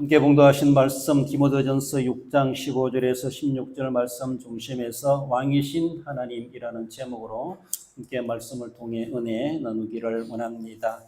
함께 봉독하신 말씀 디모데전서 6장 15절에서 16절 말씀 중심에서 왕이신 하나님이라는 제목으로 함께 말씀을 통해 은혜 나누기를 원합니다.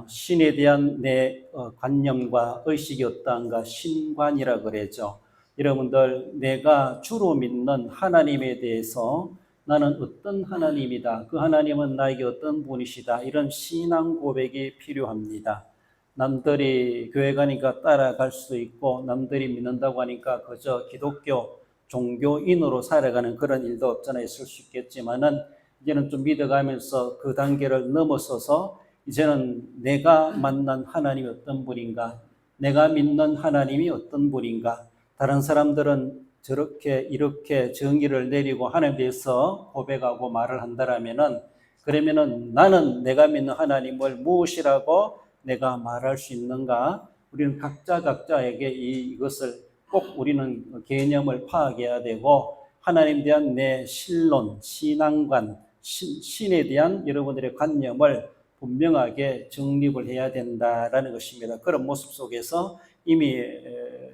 신에 대한 내 관념과 의식이 어떠한가 신관이라 그러죠. 여러분들, 내가 주로 믿는 하나님에 대해서 나는 어떤 하나님이다, 그 하나님은 나에게 어떤 분이시다, 이런 신앙 고백이 필요합니다. 남들이 교회 가니까 따라갈 수도 있고, 남들이 믿는다고 하니까 그저 기독교 종교인으로 살아가는 그런 일도 없잖아 있을 수 있겠지만은, 이제는 좀 믿어가면서 그 단계를 넘어서서 이제는 내가 만난 하나님이 어떤 분인가, 내가 믿는 하나님이 어떤 분인가, 다른 사람들은 저렇게 이렇게 정의를 내리고 하나님에 대해서 고백하고 말을 한다라면은, 그러면은 나는 내가 믿는 하나님을 무엇이라고 내가 말할 수 있는가? 우리는 각자에게 이것을 꼭 우리는 개념을 파악해야 되고, 하나님에 대한 내 신론, 신앙관, 신에 대한 여러분들의 관념을 분명하게 정립을 해야 된다라는 것입니다. 그런 모습 속에서 이미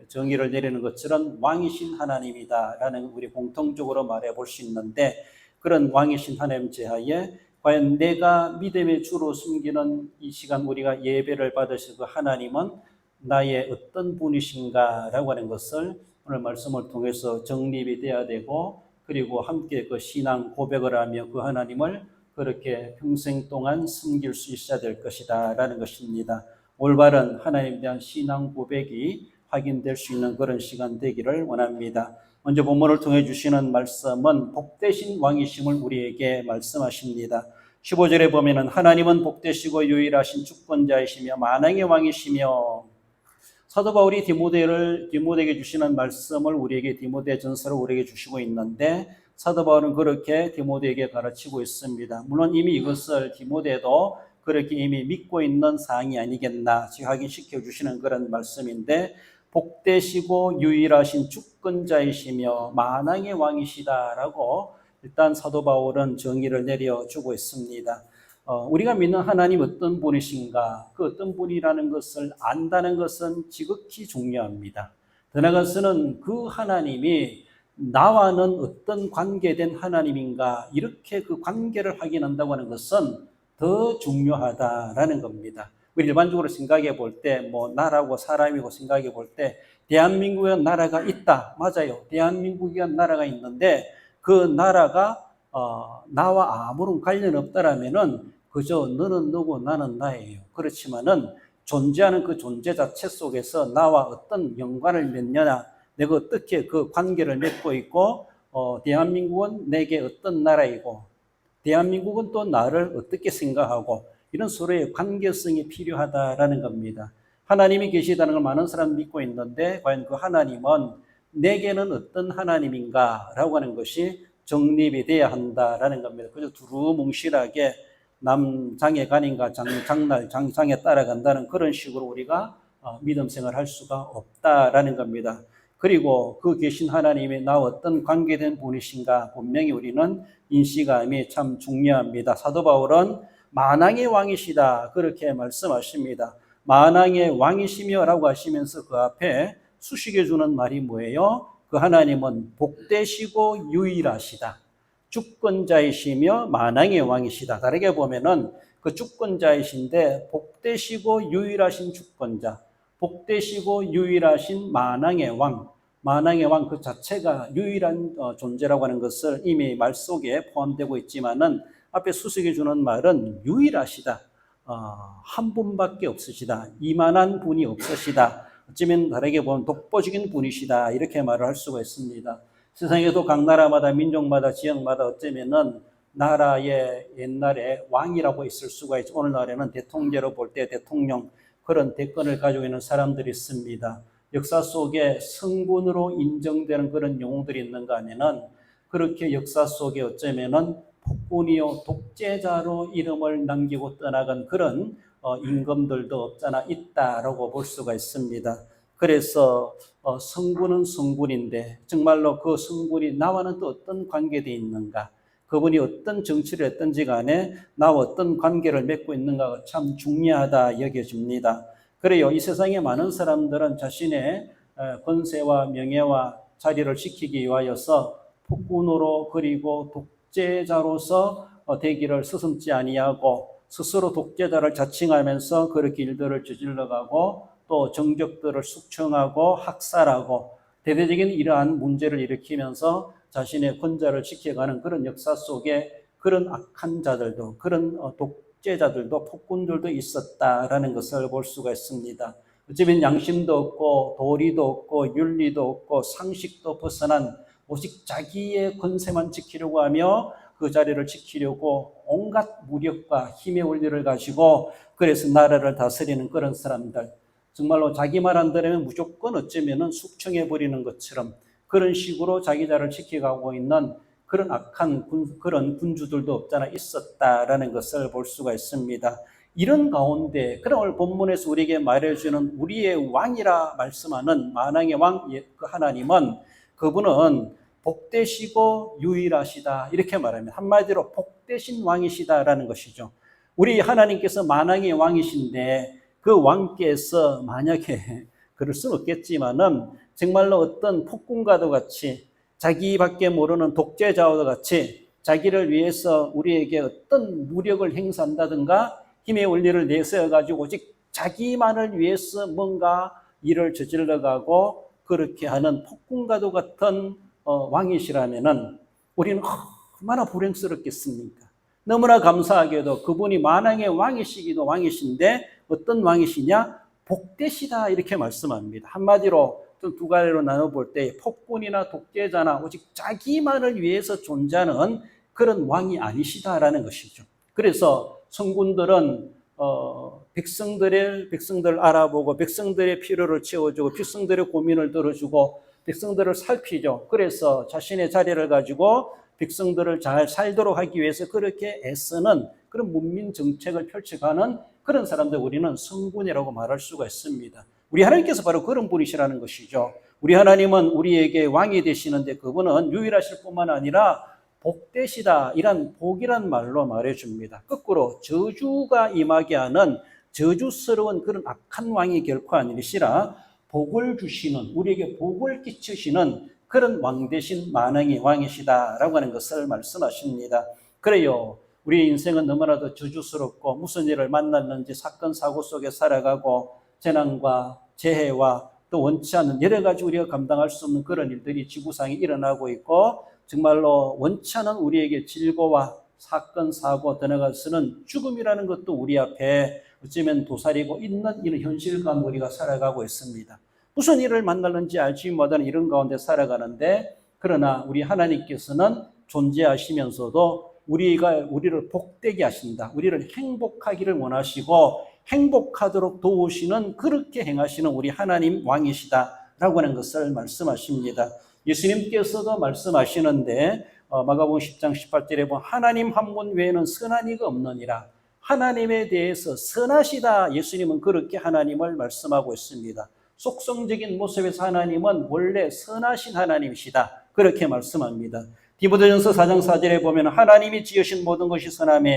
정의를 내리는 것처럼 왕이신 하나님이다라는 우리 공통적으로 말해 볼 수 있는데, 그런 왕이신 하나님 제하에 과연 내가 믿음의 주로 숨기는 이 시간 우리가 예배를 받으실 그 하나님은 나의 어떤 분이신가 라고 하는 것을 오늘 말씀을 통해서 정립이 돼야 되고, 그리고 함께 그 신앙 고백을 하며 그 하나님을 그렇게 평생 동안 섬길 수 있어야 될 것이다 라는 것입니다. 올바른 하나님에 대한 신앙 고백이 확인될 수 있는 그런 시간 되기를 원합니다. 먼저 본문을 통해 주시는 말씀은 복되신 왕이심을 우리에게 말씀하십니다. 15절에 보면은 하나님은 복되시고 유일하신 주권자이시며 만왕의 왕이시며, 사도 바울이 디모데에게 주시는 말씀을 우리에게 디모데전서를 우리에게 주시고 있는데, 사도 바울은 그렇게 디모데에게 가르치고 있습니다. 물론 이미 이것을 디모데도 그렇게 이미 믿고 있는 사항이 아니겠나 확인시켜 주시는 그런 말씀인데, 복되시고 유일하신 주권자이시며 만왕의 왕이시다라고 일단 사도 바울은 정의를 내려주고 있습니다. 우리가 믿는 하나님 어떤 분이신가, 그 어떤 분이라는 것을 안다는 것은 지극히 중요합니다. 더 나아가서는 그 하나님이 나와는 어떤 관계된 하나님인가, 이렇게 그 관계를 확인한다고 하는 것은 더 중요하다라는 겁니다. 우리 일반적으로 생각해 볼 때, 나라고 사람이고 생각해 볼 때, 대한민국에 나라가 있다. 맞아요. 대한민국에 나라가 있는데, 그 나라가 나와 아무런 관련 없다라면은 그저 너는 너고 나는 나예요. 그렇지만은 존재하는 그 존재 자체 속에서 나와 어떤 연관을 맺느냐, 내가 어떻게 그 관계를 맺고 있고, 대한민국은 내게 어떤 나라이고, 대한민국은 또 나를 어떻게 생각하고, 이런 서로의 관계성이 필요하다라는 겁니다. 하나님이 계시다는 걸 많은 사람이 믿고 있는데, 과연 그 하나님은 내게는 어떤 하나님인가 라고 하는 것이 정립이 돼야 한다라는 겁니다. 그래서 두루뭉실하게 남장에 가nin가 장에 따라간다는 그런 식으로 우리가 믿음 생활할 수가 없다라는 겁니다. 그리고 그 계신 하나님이 나와 어떤 관계된 분이신가 분명히 우리는 인식함이 참 중요합니다. 사도 바울은 만왕의 왕이시다 그렇게 말씀하십니다. 만왕의 왕이시며 라고 하시면서 그 앞에 수식해 주는 말이 뭐예요? 그 하나님은 복되시고 유일하시다. 주권자이시며 만왕의 왕이시다. 다르게 보면은 그 주권자이신데 복되시고 유일하신 주권자, 복되시고 유일하신 만왕의 왕, 만왕의 왕 그 자체가 유일한 존재라고 하는 것을 이미 말 속에 포함되고 있지만은 앞에 수식해 주는 말은 유일하시다. 한 분밖에 없으시다. 이만한 분이 없으시다. 어쩌면 다르게 보면 독보적인 분이시다. 이렇게 말을 할 수가 있습니다. 세상에도 각 나라마다 민족마다 지역마다 어쩌면은 나라의 옛날에 왕이라고 있을 수가 있죠. 오늘날에는 대통령으로 볼 때 대통령 그런 대권을 가지고 있는 사람들이 있습니다. 역사 속에 성군으로 인정되는 그런 영웅들이 있는가 하면은 그렇게 역사 속에 어쩌면은 폭군이요 독재자로 이름을 남기고 떠나간 그런 임금들도 없잖아 있다라고 볼 수가 있습니다. 그래서 성군은 성군인데 정말로 그 성군이 나와는 또 어떤 관계되어 있는가, 그분이 어떤 정치를 했든지 간에 나와 어떤 관계를 맺고 있는가가 참 중요하다 여겨집니다. 그래요. 이 세상에 많은 사람들은 자신의 권세와 명예와 자리를 지키기 위하여서 폭군으로 그리고 독재자로서 되기를 서슴지 아니하고 스스로 독재자를 자칭하면서 그렇게 일들을 저질러가고 또 정적들을 숙청하고 학살하고 대대적인 이러한 문제를 일으키면서 자신의 권좌를 지켜가는 그런 역사 속에 그런 악한 자들도 그런 독재자들도 폭군들도 있었다라는 것을 볼 수가 있습니다. 어쩌면 양심도 없고 도리도 없고 윤리도 없고 상식도 벗어난 오직 자기의 권세만 지키려고 하며 그 자리를 지키려고 온갖 무력과 힘의 원리를 가지고 그래서 나라를 다스리는 그런 사람들, 정말로 자기 말 안 들으면 무조건 어쩌면 숙청해버리는 것처럼 그런 식으로 자기 자를 지켜가고 있는 그런 악한 그런 군주들도 없잖아 있었다라는 것을 볼 수가 있습니다. 이런 가운데 그런 오늘 본문에서 우리에게 말해주는 우리의 왕이라 말씀하는 만왕의 왕 그 하나님은 그분은 복되시고 유일하시다 이렇게 말합니다. 한마디로 복되신 왕이시다라는 것이죠. 우리 하나님께서 만왕의 왕이신데 그 왕께서 만약에 그럴 수는 없겠지만은 정말로 어떤 폭군과도 같이 자기밖에 모르는 독재자와 같이 자기를 위해서 우리에게 어떤 무력을 행사한다든가 힘의 원리를 내세워가지고 오직 자기만을 위해서 뭔가 일을 저질러가고 그렇게 하는 폭군과도 같은 왕이시라면은 우리는 얼마나 불행스럽겠습니까? 너무나 감사하게도 그분이 만왕의 왕이시기도 왕이신데 어떤 왕이시냐? 복되시다 이렇게 말씀합니다. 한마디로 두 가지로 나눠볼 때 폭군이나 독재자나 오직 자기만을 위해서 존재하는 그런 왕이 아니시다라는 것이죠. 그래서 성군들은 백성들을 알아보고 백성들의 필요를 채워주고 백성들의 고민을 들어주고 백성들을 살피죠. 그래서 자신의 자리를 가지고 백성들을 잘 살도록 하기 위해서 그렇게 애쓰는 그런 문민 정책을 펼쳐가는 그런 사람들 우리는 성군이라고 말할 수가 있습니다. 우리 하나님께서 바로 그런 분이시라는 것이죠. 우리 하나님은 우리에게 왕이 되시는데 그분은 유일하실 뿐만 아니라 복되시다 이란 복이란 말로 말해줍니다. 거꾸로 저주가 임하게 하는 저주스러운 그런 악한 왕이 결코 아니시라 복을 주시는 우리에게 복을 끼치시는 그런 왕 대신 만왕의 왕이시다라고 하는 것을 말씀하십니다. 그래요. 우리의 인생은 너무나도 저주스럽고 무슨 일을 만났는지 사건 사고 속에 살아가고 재난과 재해와 또 원치 않는 여러 가지 우리가 감당할 수 없는 그런 일들이 지구상에 일어나고 있고 정말로 원치 않은 우리에게 질고와 사건 사고 더 나아가서는 죽음이라는 것도 우리 앞에 어쩌면 도사리고 있는 이런 현실 가운데 우리가 살아가고 있습니다. 무슨 일을 만나는지 알지 못하는 이런 가운데 살아가는데 그러나 우리 하나님께서는 존재하시면서도 우리를 복되게 하신다. 우리를 행복하기를 원하시고 행복하도록 도우시는 그렇게 행하시는 우리 하나님 왕이시다라고 하는 것을 말씀하십니다. 예수님께서도 말씀하시는데 마가복음 10장 18절에 보면 하나님 한 분 외에는 선한 이가 없느니라. 하나님에 대해서 선하시다. 예수님은 그렇게 하나님을 말씀하고 있습니다. 속성적인 모습에서 하나님은 원래 선하신 하나님이시다. 그렇게 말씀합니다. 디모데전서 4장 4절에 보면 하나님이 지으신 모든 것이 선하며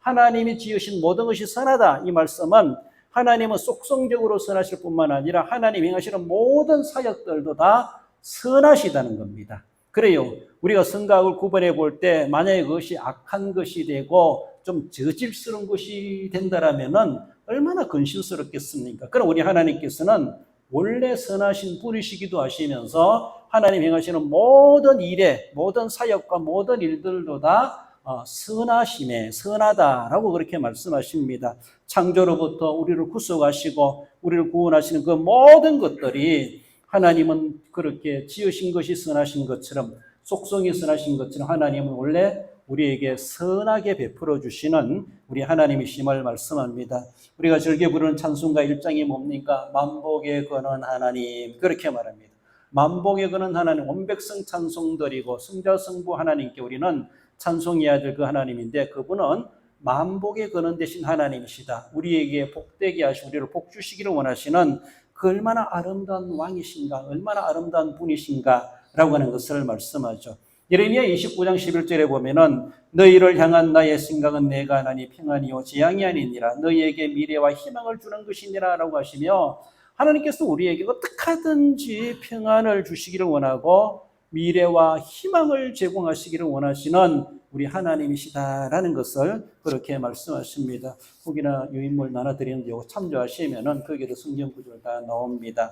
하나님이 지으신 모든 것이 선하다. 이 말씀은 하나님은 속성적으로 선하실 뿐만 아니라 하나님이 행하시는 모든 사역들도 다 선하시다는 겁니다. 그래요. 우리가 선악을 구분해 볼 때 만약에 그것이 악한 것이 되고 좀 저질스러운 것이 된다라면은 얼마나 근심스럽겠습니까? 그럼 우리 하나님께서는 원래 선하신 분이시기도 하시면서 하나님 행하시는 모든 일에 모든 사역과 모든 일들도 다 선하심에 선하다라고 그렇게 말씀하십니다. 창조로부터 우리를 구속하시고 우리를 구원하시는 그 모든 것들이 하나님은 그렇게 지으신 것이 선하신 것처럼 속성이 선하신 것처럼 하나님은 원래 우리에게 선하게 베풀어 주시는 우리 하나님이심을 말씀합니다. 우리가 즐겨 부르는 찬송가 1장이 뭡니까? 만복에 거는 하나님 그렇게 말합니다. 만복에 거는 하나님 온 백성 찬송드리고 성자 성부 하나님께 우리는 찬송해야 될 그 하나님인데 그분은 만복에 거는 대신 하나님이시다. 우리에게 복되게 하시고 우리를 복 주시기를 원하시는 그 얼마나 아름다운 왕이신가 얼마나 아름다운 분이신가 라고 하는 것을 말씀하죠. 예레미야 29장 11절에 보면은 너희를 향한 나의 생각은 내가 하나니 평안이요 재앙이 아니니라 너희에게 미래와 희망을 주는 것이니라 라고 하시며 하나님께서 우리에게 어떻게 하든지 평안을 주시기를 원하고 미래와 희망을 제공하시기를 원하시는 우리 하나님이시다라는 것을 그렇게 말씀하십니다. 혹이나 유인물 나눠드리는데 이거 참조하시면은 거기에도 성경 구절 다 나옵니다.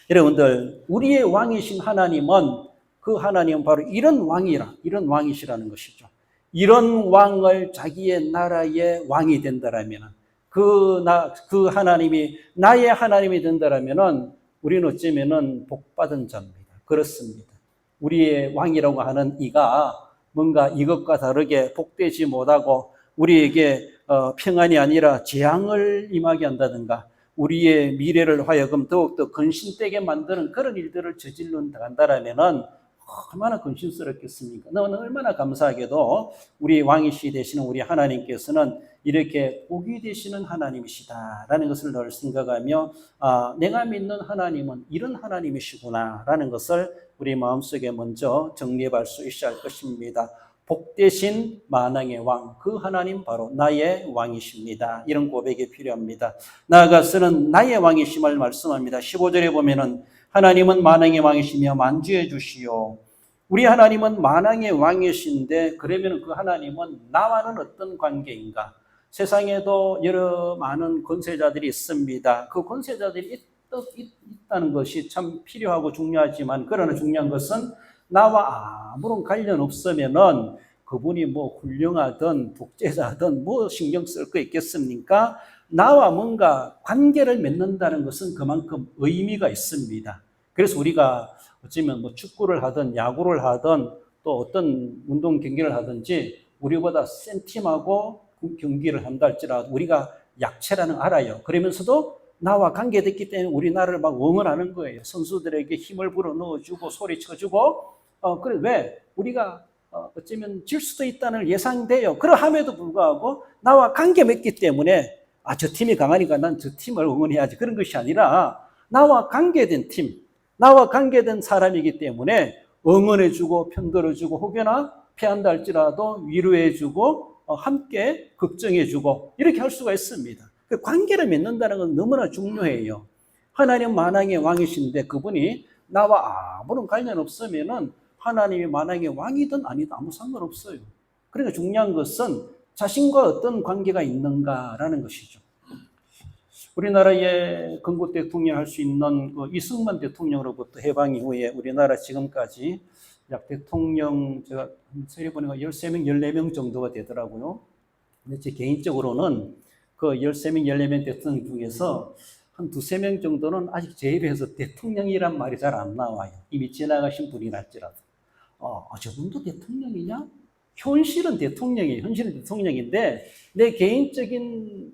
여러분들 우리의 왕이신 하나님은 그 하나님은 바로 이런 왕이시라는 것이죠. 이런 왕을 자기의 나라의 왕이 된다라면 그 하나님이 나의 하나님이 된다라면 우리는 어쩌면은 복받은 자입니다. 그렇습니다. 우리의 왕이라고 하는 이가 뭔가 이것과 다르게 복되지 못하고 우리에게 평안이 아니라 재앙을 임하게 한다든가 우리의 미래를 하여금 더욱더 근심되게 만드는 그런 일들을 저질러간다라면은 얼마나 근심스럽겠습니까? 너는 얼마나 감사하게도 우리 왕이시 되시는 우리 하나님께서는 이렇게 복이 되시는 하나님이시다라는 것을 늘 생각하며 내가 믿는 하나님은 이런 하나님이시구나라는 것을 우리 마음속에 먼저 정리할 수 있어야 할 것입니다. 복되신 만왕의 왕, 그 하나님 바로 나의 왕이십니다. 이런 고백이 필요합니다. 나아가서는 나의 왕이심을 말씀합니다. 15절에 보면은 하나님은 만왕의 왕이시며 만주의 주시오. 우리 하나님은 만왕의 왕이신데 그러면 그 하나님은 나와는 어떤 관계인가? 세상에도 여러 많은 권세자들이 있습니다. 그 권세자들이 있다는 것이 참 필요하고 중요하지만 그러나 중요한 것은 나와 아무런 관련 없으면은 그분이 뭐 훌륭하든 독재자든 뭐 신경 쓸 거 있겠습니까? 나와 뭔가 관계를 맺는다는 것은 그만큼 의미가 있습니다. 그래서 우리가 어쩌면 뭐 축구를 하든 야구를 하든 또 어떤 운동 경기를 하든지 우리보다 센 팀하고 경기를 한다 할지라도 우리가 약체라는 알아요. 그러면서도 나와 관계됐기 때문에 우리나라를 막 응원하는 거예요. 선수들에게 힘을 불어 넣어주고 소리쳐주고 그래 왜? 우리가 어쩌면 질 수도 있다는 걸 예상돼요. 그러함에도 불구하고 나와 관계 맺기 때문에 저 팀이 강하니까 난 저 팀을 응원해야지 그런 것이 아니라 나와 관계된 팀, 나와 관계된 사람이기 때문에 응원해주고 편들어주고 혹여나 패한다 할지라도 위로해주고 함께 걱정해주고 이렇게 할 수가 있습니다. 관계를 맺는다는 건 너무나 중요해요. 하나님 만왕의 왕이신데 그분이 나와 아무런 관련 없으면은 하나님이 만왕의 왕이든 아니든 아무 상관없어요. 그러니까 중요한 것은 자신과 어떤 관계가 있는가라는 것이죠. 우리나라의 건국 대통령 할 수 있는 이승만 대통령으로부터 해방 이후에 우리나라 지금까지 약 대통령 제가 세려보니까 13명, 14명 정도가 되더라고요. 근데 제 개인적으로는 그 13명, 14명 대통령 중에서 한 두세 명 정도는 아직 제 입에서 대통령이란 말이 잘 안 나와요. 이미 지나가신 분이랄지라도. 저분도 대통령이냐? 현실은 대통령이에요. 현실은 대통령인데 내 개인적인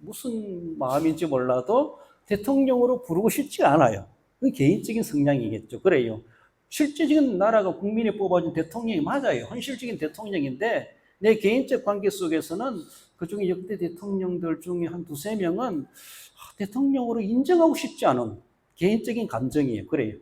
무슨 마음인지 몰라도 대통령으로 부르고 싶지 않아요. 그 개인적인 성향이겠죠. 그래요. 실제적인 나라가 국민이 뽑아준 대통령이 맞아요. 현실적인 대통령인데 내 개인적 관계 속에서는 그중에 역대 대통령들 중에 한 두세 명은 대통령으로 인정하고 싶지 않은 개인적인 감정이에요. 그래요.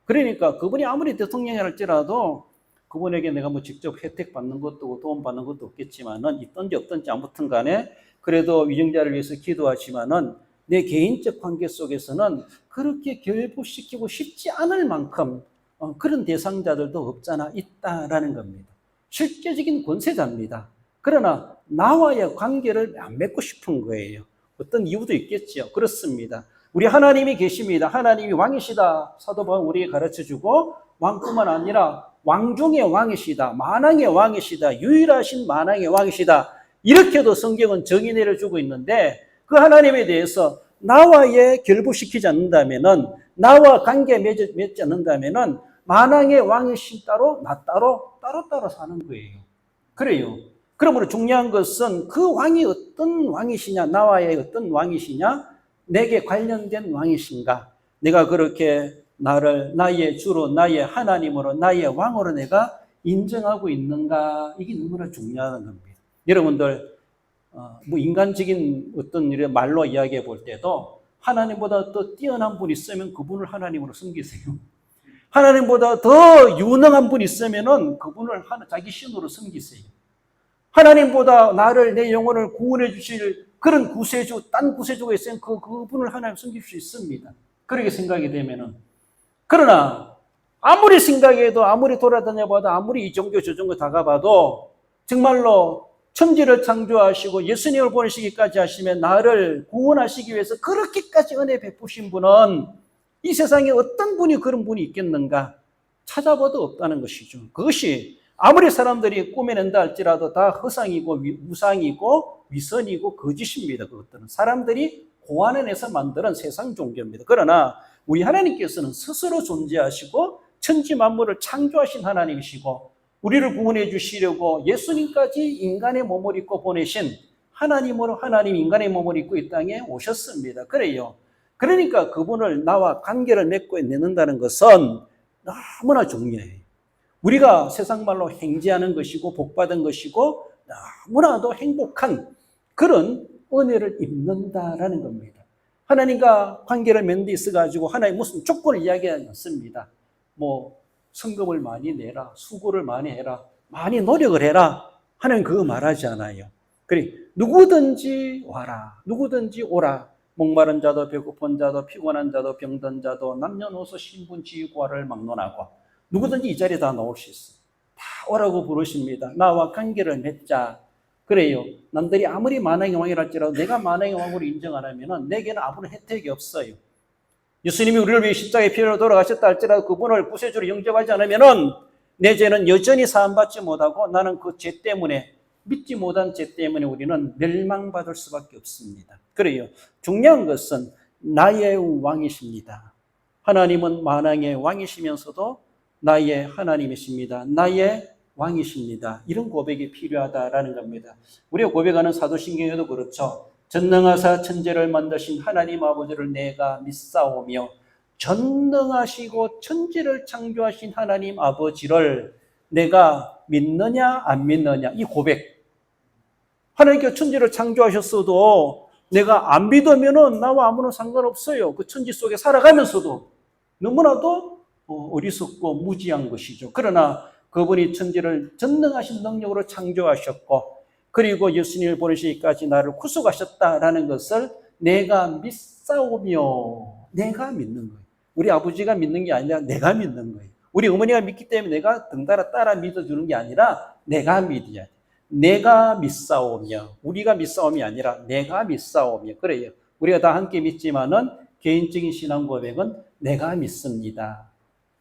그러니까 그분이 아무리 대통령이랄지라도 그분에게 내가 뭐 직접 혜택 받는 것도 도움 받는 것도 없겠지만은 있든지 없든지 아무튼 간에 그래도 위정자를 위해서 기도하지만은 내 개인적 관계 속에서는 그렇게 결부시키고 싶지 않을 만큼 그런 대상자들도 없잖아 있다라는 겁니다. 실제적인 권세자입니다. 그러나 나와의 관계를 안 맺고 싶은 거예요. 어떤 이유도 있겠죠. 그렇습니다. 우리 하나님이 계십니다. 하나님이 왕이시다. 사도 바울은 우리에게 가르쳐주고 왕뿐만 아니라 왕 중의 왕이시다. 만왕의 왕이시다. 유일하신 만왕의 왕이시다. 이렇게도 성경은 정의 내려주고 있는데 그 하나님에 대해서 나와의 결부시키지 않는다면은 나와 관계 맺지 않는다면은 만왕의 왕이신 따로 나 따로 사는 거예요. 그래요. 그러므로 중요한 것은 그 왕이 어떤 왕이시냐, 나와의 어떤 왕이시냐, 내게 관련된 왕이신가, 내가 그렇게 나를 나의 주로, 나의 하나님으로, 나의 왕으로 내가 인정하고 있는가, 이게 너무나 중요한 겁니다. 여러분들 인간적인 어떤 이런 말로 이야기해 볼 때도 하나님보다 더 뛰어난 분이 있으면 그분을 하나님으로 섬기세요. 하나님보다 더 유능한 분이 있으면은 그분을 자기 신으로 섬기세요. 하나님보다 나를, 내 영혼을 구원해 주실 그런 구세주, 딴 구세주가 있으면 그분을 하나님 섬길 수 있습니다. 그렇게 생각이 되면은. 그러나 아무리 생각해도, 아무리 돌아다녀봐도, 아무리 이 종교 저 종교 다 가봐도 정말로 천지를 창조하시고 예수님을 보내시기까지 하시면 나를 구원하시기 위해서 그렇게까지 은혜 베푸신 분은 이 세상에 어떤 분이 그런 분이 있겠는가? 찾아봐도 없다는 것이죠. 그것이 아무리 사람들이 꾸며낸다 할지라도 다 허상이고 우상이고 위선이고 거짓입니다. 그것들은 사람들이 고안해내서 만드는 세상 종교입니다. 그러나 우리 하나님께서는 스스로 존재하시고 천지 만물을 창조하신 하나님이시고 우리를 구원해 주시려고 예수님까지 인간의 몸을 입고 보내신 하나님으로 하나님 인간의 몸을 입고 이 땅에 오셨습니다. 그래요. 그러니까 그분을 나와 관계를 맺고 맺는다는 것은 너무나 중요해요. 우리가 세상 말로 행지하는 것이고 복받은 것이고 너무나도 행복한 그런 은혜를 입는다라는 겁니다. 하나님과 관계를 맺는 데 있어가지고 하나님 무슨 조건을 이야기하지 않습니다. 뭐 성금을 많이 내라, 수고를 많이 해라, 많이 노력을 해라. 하나님 그거 말하지 않아요. 그래 누구든지 와라, 누구든지 오라. 목마른 자도 배고픈 자도 피곤한 자도 병든 자도 남녀노소 신분 지위고하를 막론하고 누구든지 이 자리에 다 나올 수 있어요. 다 오라고 부르십니다. 나와 관계를 맺자. 그래요. 남들이 아무리 만왕의 왕이랄지라도 내가 만왕의 왕으로 인정 안 하면 내게는 아무런 혜택이 없어요. 예수님이 우리를 위해 십자가의 피로 돌아가셨다 할지라도 그분을 구세주로 영접하지 않으면 내 죄는 여전히 사함받지 못하고 나는 그 죄 때문에 믿지 못한 죄 때문에 우리는 멸망받을 수밖에 없습니다. 그래요. 중요한 것은 나의 왕이십니다. 하나님은 만왕의 왕이시면서도 나의 하나님이십니다. 나의 왕이십니다. 이런 고백이 필요하다라는 겁니다. 우리가 고백하는 사도신경에도 그렇죠. 전능하사 천지를 만드신 하나님 아버지를 내가 믿사오며 전능하시고 천지를 창조하신 하나님 아버지를 내가 믿느냐 안 믿느냐 이 고백. 하나님께서 천지를 창조하셨어도 내가 안 믿으면은 나와 아무런 상관없어요. 그 천지 속에 살아가면서도 너무나도 어리석고 무지한 것이죠. 그러나 그분이 천지를 전능하신 능력으로 창조하셨고 그리고 예수님을 보내시기까지 나를 구속하셨다라는 것을 내가 믿사오며 내가 믿는 거예요. 우리 아버지가 믿는 게 아니라 내가 믿는 거예요. 우리 어머니가 믿기 때문에 내가 등달아 따라 믿어주는 게 아니라 내가 믿어야 돼. 내가 믿사오며 우리가 믿사오이 아니라 내가 믿사오며 그래요. 우리가 다 함께 믿지만은 개인적인 신앙 고백은 내가 믿습니다.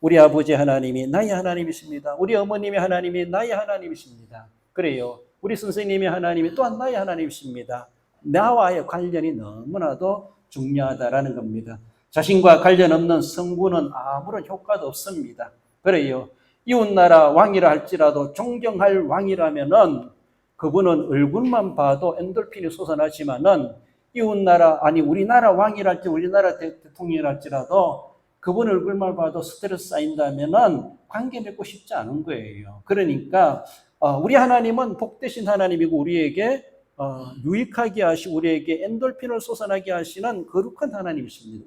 우리 아버지 하나님이 나의 하나님이십니다. 우리 어머님의 하나님이 나의 하나님이십니다. 그래요. 우리 선생님의 하나님이 또한 나의 하나님이십니다. 나와의 관련이 너무나도 중요하다라는 겁니다. 자신과 관련 없는 성부는 아무런 효과도 없습니다. 그래요. 이웃나라 왕이라 할지라도 존경할 왕이라면은 그분은 얼굴만 봐도 엔돌핀이 솟아나지만은 이웃나라 아니 우리나라 왕이라 할지 우리나라 대통령이라 할지라도 그분 얼굴만 봐도 스트레스 쌓인다면은 관계 맺고 싶지 않은 거예요. 그러니까 우리 하나님은 복되신 하나님이고 우리에게 유익하게 하시고 우리에게 엔돌핀을 솟아나게 하시는 거룩한 하나님이십니다.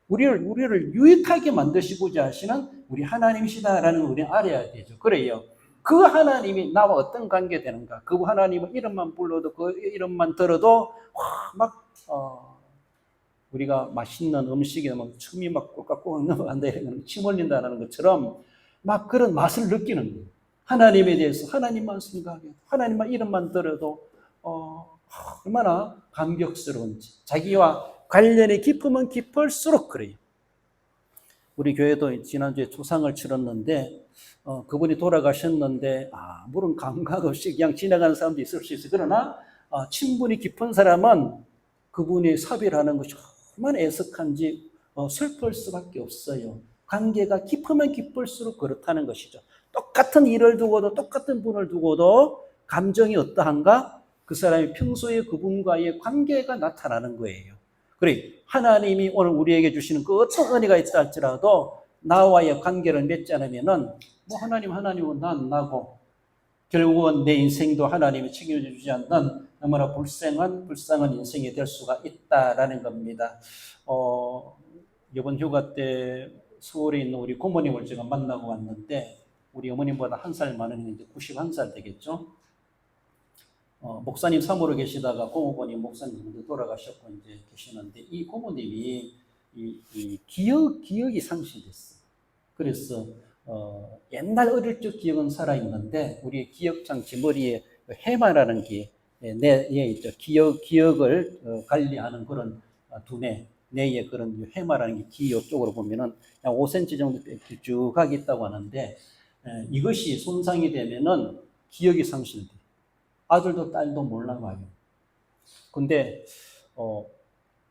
우리를 유익하게 만드시고자 하시는 우리 하나님이시다라는 걸 우리는 알아야 되죠. 그래요. 그 하나님이 나와 어떤 관계 되는가? 그 하나님은 이름만 불러도 그 이름만 들어도 막 우리가 맛있는 음식에 막 침이 막 꼴깍꼴깍 넘어간다 이런 침 흘린다는 것처럼 막 그런 맛을 느끼는 거예요. 하나님에 대해서 하나님만 생각해 하나님만 이름만 들어도 얼마나 감격스러운지 자기와 관련이 깊으면 깊을수록 그래요. 우리 교회도 지난주에 초상을 치렀는데 그분이 돌아가셨는데 물론 감각 없이 그냥 지나가는 사람도 있을 수 있어요. 그러나 친분이 깊은 사람은 그분이 사별하는 것이 얼마나 애석한지 슬플 수밖에 없어요. 관계가 깊으면 깊을수록 그렇다는 것이죠. 똑같은 일을 두고도 똑같은 분을 두고도 감정이 어떠한가? 그 사람이 평소에 그분과의 관계가 나타나는 거예요. 그래 하나님이 오늘 우리에게 주시는 그 어떤 은혜가 있다 할지라도 나와의 관계를 맺지 않으면은 뭐 하나님은 난 나고 결국은 내 인생도 하나님이 책임져 주지 않는 너무나 불쌍한 인생이 될 수가 있다라는 겁니다. 이번 휴가 때 서울에 있는 우리 고모님을 제가 만나고 왔는데 우리 어머님보다 한 살 많은 이제 91살 되겠죠. 목사님 사모로 계시다가 고모님 목사님 먼저 돌아가셨고 이제 계시는데 이 고모님이 이 기억이 상실됐어요. 그래서 옛날 어릴 적 기억은 살아 있는데 우리의 기억 장치 머리에 해마라는 게 뇌에 있죠. 기억을 관리하는 그런 두뇌 뇌에 그런 해마라는 게 기억 쪽으로 보면은 약 5cm 정도 길쭉하게 있다고 하는데 이것이 손상이 되면은 기억이 상실돼요. 아들도 딸도 몰라봐요. 근데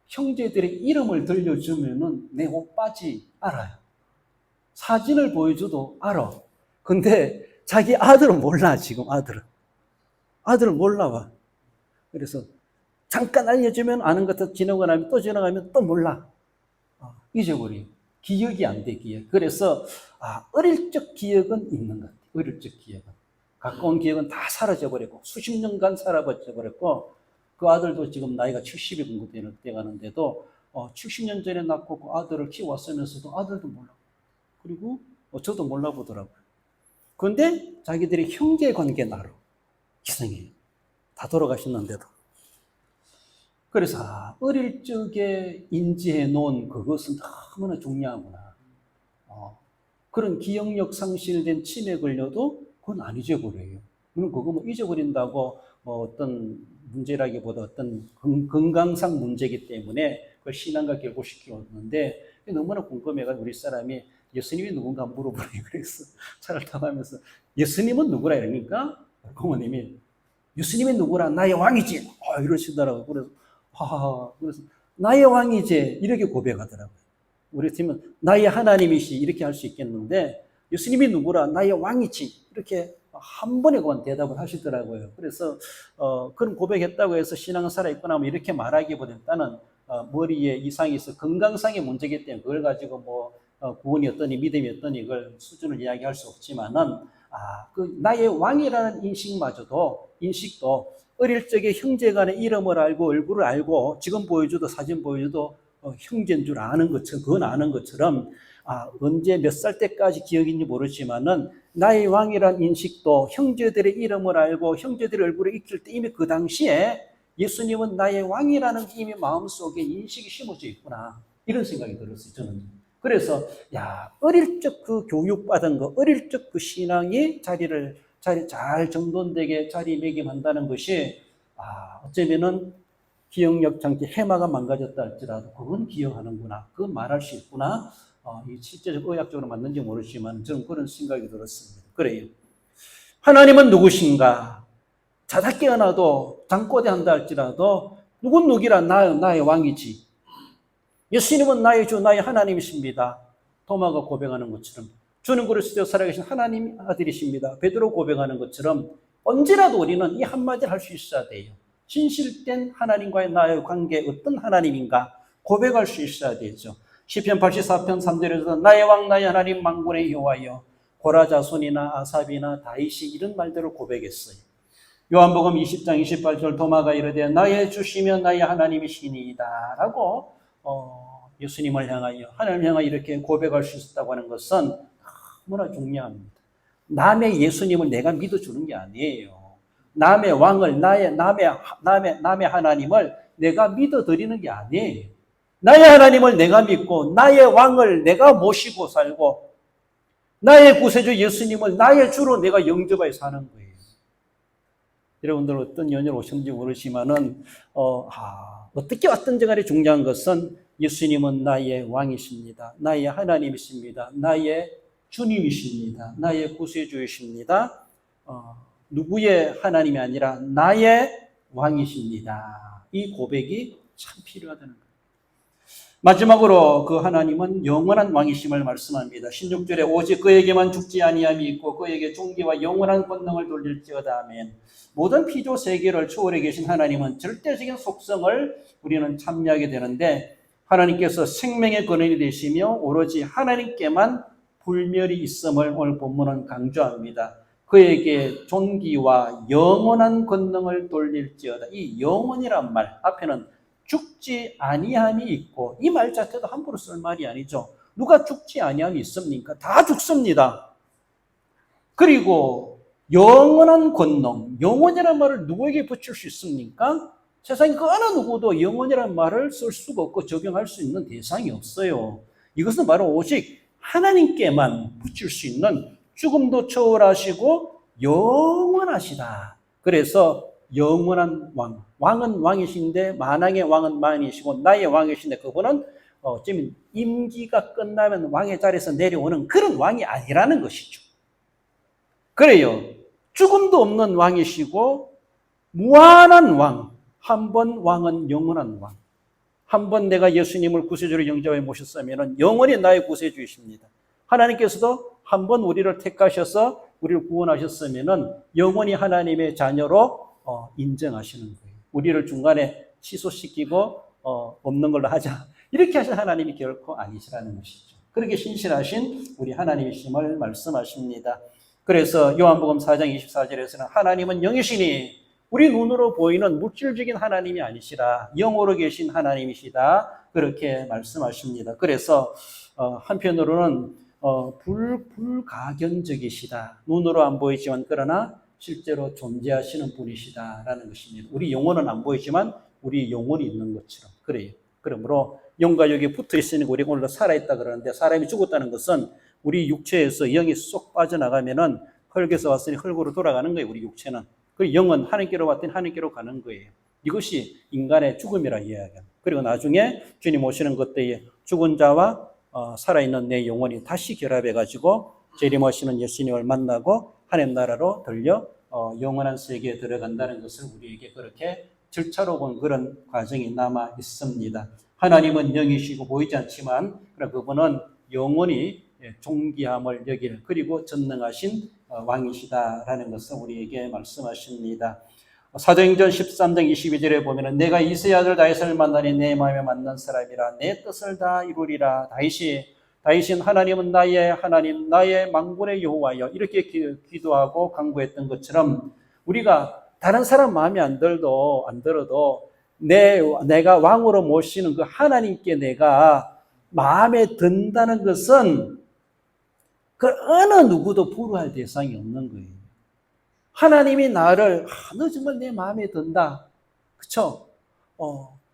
형제들의 이름을 들려주면은 내 오빠지 알아요. 사진을 보여줘도 알아. 근데 자기 아들은 몰라. 지금 아들은 몰라봐. 그래서 잠깐 알려주면 아는 것 지나고 나면 또 지나가면 또 몰라. 잊어버려요. 기억이 안 돼, 기억. 그래서 어릴 적 기억은 있는 것 같아요. 어릴 적 기억은. 가까운 기억은 다 사라져버렸고 수십 년간 사라져버렸고 그 아들도 지금 나이가 70이 공급되는 때 가는데도 70년 전에 낳고 그 아들을 키워왔으면서도 아들도 몰라. 그리고 저도 몰라보더라고요. 그런데 자기들이 형제 관계 나로 희생해요. 다 돌아가셨는데도. 그래서 어릴 적에 인지해 놓은 그것은 너무나 중요하구나. 그런 기억력 상실된 치매 걸려도 그건 안 잊어버려요. 그럼 그거 뭐 잊어버린다고 어떤 문제라기보다 어떤 건강상 문제이기 때문에 그걸 신앙과 결부시키었는데 너무나 궁금해가지고 우리 사람이 예수님이 누군가 물어보래요. 그래서 차를 타고 하면서 예수님은 누구라 이러니까 고모님이 예수님이 누구라 나의 왕이지 이러시더라고요. 그래서 나의 왕이지 이렇게 고백하더라고요. 우리 팀은 나의 하나님이시 이렇게 할 수 있겠는데 예수님이 누구라 나의 왕이지 이렇게 한 번에 그만 대답을 하시더라고요. 그래서 그런 고백했다고 해서 신앙은 살아있거나 뭐 이렇게 말하기보다는 머리에 이상이 있어 건강상의 문제이기 때문에 그걸 가지고 뭐 구원이 어떠니 믿음이 어떠니 이걸 수준을 이야기할 수 없지만은 그 나의 왕이라는 인식도 어릴 적에 형제 간의 이름을 알고 얼굴을 알고 지금 보여줘도 사진 보여줘도 형제인 줄 아는 것처럼 그건 아는 것처럼 언제 몇 살 때까지 기억인지 모르지만은 나의 왕이라는 인식도 형제들의 이름을 알고 형제들의 얼굴을 익힐 때 이미 그 당시에 예수님은 나의 왕이라는 게 이미 마음속에 인식이 심어져 있구나 이런 생각이 들었어요. 저는. 그래서 어릴 적 그 교육받은 거 어릴 적 그 신앙이 자리 잘 정돈되게 자리매김한다는 것이 어쩌면은 기억력 장치 해마가 망가졌다 할지라도 그건 기억하는구나 그건 말할 수 있구나 이 실제적 의학적으로 맞는지 모르지만 저는 그런 생각이 들었습니다. 그래요. 하나님은 누구신가? 자다 깨어나도 잠꼬대 한다 할지라도 누군 누구라 나의 왕이지. 예수님은 나의 주 나의 하나님이십니다. 토마가 고백하는 것처럼 주는 그리스도 살아계신 하나님 아들이십니다. 베드로 고백하는 것처럼 언제라도 우리는 이 한마디를 할 수 있어야 돼요. 진실된 하나님과의 나의 관계 어떤 하나님인가 고백할 수 있어야 되죠. 시편 84편 3절에서 나의 왕 나의 하나님 만군의 여호와여 고라자손이나 아삽이나 다윗이 이런 말들을 고백했어요. 요한복음 20장 28절 토마가 이르되 나의 주시며 나의 하나님이시니이다 라고 예수님을 향하여 하나님을 향하여 이렇게 고백할 수 있었다고 하는 것은 너무나 중요합니다. 남의 예수님을 내가 믿어주는 게 아니에요. 남의 왕을 남의 하나님을 내가 믿어드리는 게 아니에요. 나의 하나님을 내가 믿고 나의 왕을 내가 모시고 살고 나의 구세주 예수님을 나의 주로 내가 영접하여 사는 거예요. 여러분들 어떤 연유로 오셨는지 모르지만은 어떻게 왔든지 간에 중요한 것은 예수님은 나의 왕이십니다. 나의 하나님이십니다. 나의 주님이십니다. 나의 구세주이십니다. 누구의 하나님이 아니라 나의 왕이십니다. 이 고백이 참 필요하다는 거예요. 마지막으로 그 하나님은 영원한 왕이심을 말씀합니다. 16절에 오직 그에게만 죽지 아니함이 있고 그에게 존귀와 영원한 권능을 돌릴지어다 아멘. 모든 피조 세계를 초월해 계신 하나님은 절대적인 속성을 우리는 참여하게 되는데 하나님께서 생명의 근원이 되시며 오로지 하나님께만 불멸이 있음을 오늘 본문은 강조합니다. 그에게 존귀와 영원한 권능을 돌릴지어다. 이 영원이란 말 앞에는 죽지 아니함이 있고 이 말 자체도 함부로 쓸 말이 아니죠. 누가 죽지 아니함이 있습니까? 다 죽습니다. 그리고 영원한 권능, 영원이라는 말을 누구에게 붙일 수 있습니까? 세상에 그 어느 누구도 영원이라는 말을 쓸 수가 없고 적용할 수 있는 대상이 없어요. 이것은 바로 오직 하나님께만 붙일 수 있는 죽음도 초월하시고 영원하시다. 그래서 영원한 왕, 왕은 왕이신데 만왕의 왕은 만이시고 나의 왕이신데 그분은 지금 임기가 끝나면 왕의 자리에서 내려오는 그런 왕이 아니라는 것이죠. 그래요. 죽음도 없는 왕이시고 무한한 왕. 한 번 왕은 영원한 왕. 한 번 내가 예수님을 구세주로 영접해 모셨으면 영원히 나의 구세주이십니다. 하나님께서도 한 번 우리를 택하셔서 우리를 구원하셨으면 영원히 하나님의 자녀로 인정하시는 거예요. 우리를 중간에 취소시키고 없는 걸로 하자. 이렇게 하신 하나님이 결코 아니시라는 것이죠. 그렇게 신실하신 우리 하나님이심을 말씀하십니다. 그래서 요한복음 4장 24절에서는 하나님은 영이시니 우리 눈으로 보이는 물질적인 하나님이 아니시라 영으로 계신 하나님이시다. 그렇게 말씀하십니다. 그래서 한편으로는 불가견적이시다. 눈으로 안 보이지만 그러나 실제로 존재하시는 분이시다라는 것입니다. 우리 영혼은 안 보이지만 우리 영혼이 있는 것처럼 그래요. 그러므로 영과 육이 붙어 있으니 우리가 오늘도 살아있다 그러는데 사람이 죽었다는 것은 우리 육체에서 영이 쏙 빠져나가면은 흙에서 왔으니 흙으로 돌아가는 거예요. 우리 육체는. 그 영은 하나님께로 왔더니 하나님께로 가는 거예요. 이것이 인간의 죽음이라 이야기합니다. 그리고 나중에 주님 오시는 그때에 죽은 자와 살아있는 내 영혼이 다시 결합해가지고 재림하시는 예수님을 만나고 하나님 나라로 들려 영원한 세계에 들어간다는 것을 우리에게 그렇게 절차로 본 그런 과정이 남아 있습니다. 하나님은 영이시고 보이지 않지만 그분은 영원히 존귀함을 여길 그리고 전능하신 왕이시다라는 것을 우리에게 말씀하십니다. 사도행전 13장 22절에 보면은 내가 이새의 아들 다윗을 만나니 내 마음에 맞는 사람이라 내 뜻을 다 이루리라. 다윗은 하나님은 나의 하나님 나의 만군의 여호와여 이렇게 기도하고 간구했던 것처럼 우리가 다른 사람 마음에 안 들어도 내가 왕으로 모시는 그 하나님께 내가 마음에 든다는 것은 그 어느 누구도 불허할 대상이 없는 거예요. 하나님이 나를 너 정말 내 마음에 든다. 그쵸?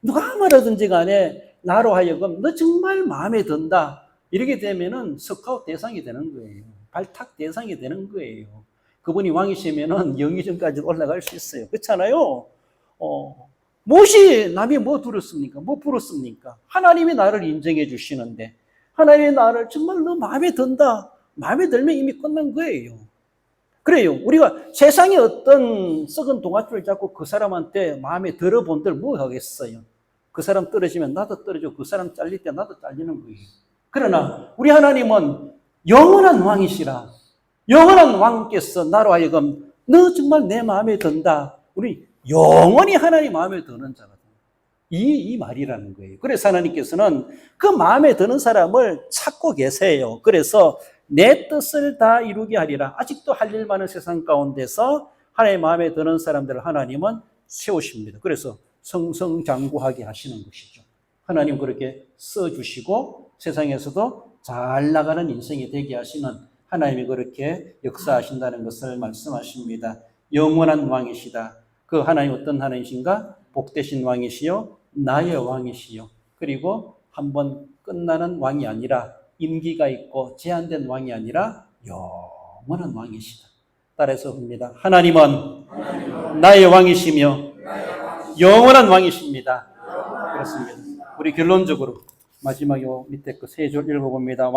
누가 말하든지 간에 나로 하여금 너 정말 마음에 든다. 이렇게 되면은 스카웃 대상이 되는 거예요. 발탁 대상이 되는 거예요. 그분이 왕이시면은 영의정까지 올라갈 수 있어요. 그렇잖아요? 무엇이 남이 뭐 들었습니까? 뭐 불었습니까? 하나님이 나를 인정해 주시는데 하나님이 나를 정말 너 마음에 든다. 마음에 들면 이미 끝난 거예요. 그래요. 우리가 세상에 어떤 썩은 동아줄을 잡고 그 사람한테 마음에 들어본들 뭐 하겠어요? 그 사람 떨어지면 나도 떨어지고 그 사람 잘릴 때 나도 잘리는 거예요. 그러나 우리 하나님은 영원한 왕이시라. 영원한 왕께서 나로 하여금 너 정말 내 마음에 든다. 우리 영원히 하나님 마음에 드는 자거든요. 이 말이라는 거예요. 그래서 하나님께서는 그 마음에 드는 사람을 찾고 계세요. 그래서 내 뜻을 다 이루게 하리라. 아직도 할 일 많은 세상 가운데서 하나님 마음에 드는 사람들을 하나님은 세우십니다. 그래서 성성장구하게 하시는 것이죠. 하나님 그렇게 써주시고 세상에서도 잘 나가는 인생이 되게 하시는 하나님이 그렇게 역사하신다는 것을 말씀하십니다. 영원한 왕이시다. 그 하나님 어떤 하나님이신가? 복되신 왕이시요 나의 왕이시요 그리고 한번 끝나는 왕이 아니라 임기가 있고 제한된 왕이 아니라 영원한 왕이시다. 따라서 봅니다. 하나님은 나의 왕이시며 영원한 왕이십니다. 그렇습니다. 우리 결론적으로 마지막 요 밑에 그 세 줄 읽어봅니다.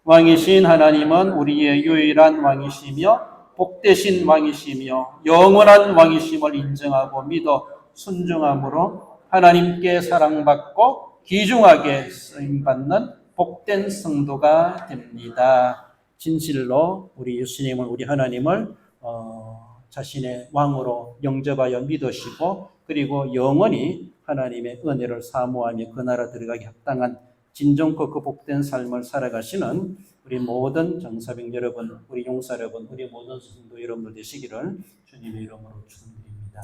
왕이신 하나님은 우리의 유일한 왕이시며 복되신 왕이시며 영원한 왕이심을 인정하고 믿어 순종함으로 하나님께 사랑받고 귀중하게 쓰임받는 복된 성도가 됩니다. 진실로 우리 예수님을 우리 하나님을 자신의 왕으로 영접하여 믿으시고 그리고 영원히 하나님의 은혜를 사모하며 그 나라 들어가기 합당한 진정코 그 복된 삶을 살아가시는 우리 모든 정사병 여러분, 우리 용사 여러분, 우리 모든 성도 여러분들 되시기를 주님의 이름으로 축원드립니다.